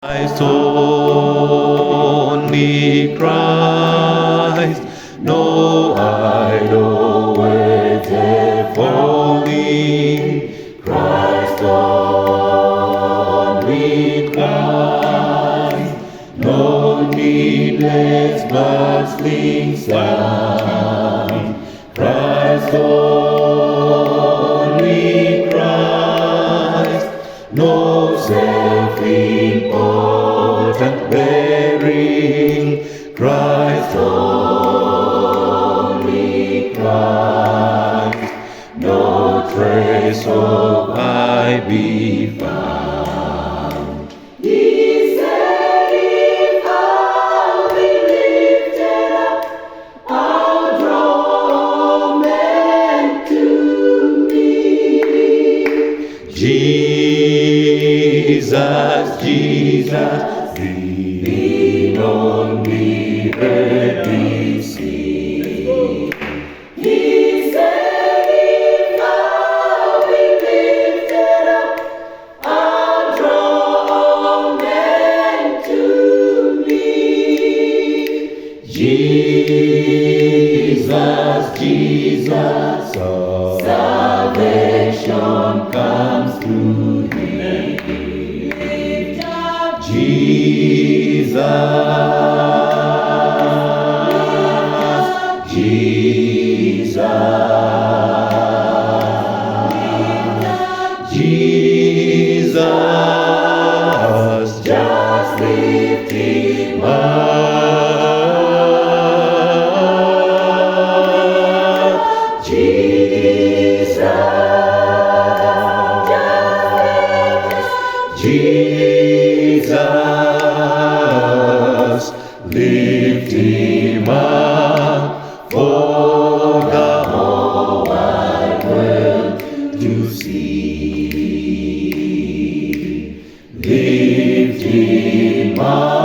Christ, only Christ, no idol waited for me. Christ, only Christ, no needless bustling sound. Christ, only Christ, no self-important bearing. Christ, only Christ, no trace of I be found. He said, if I'll be lifted up, I'll draw men to me. Jesus, Jesus, lean on me, ready see. He said, if I'll be lifted up, I'll draw men to me. Jesus, Jesus, salvation comes through him. Lift up Jesus, Jesus, Jesus, just lift him up. Jesus, lift him up for the whole wide world to see. Lift him up.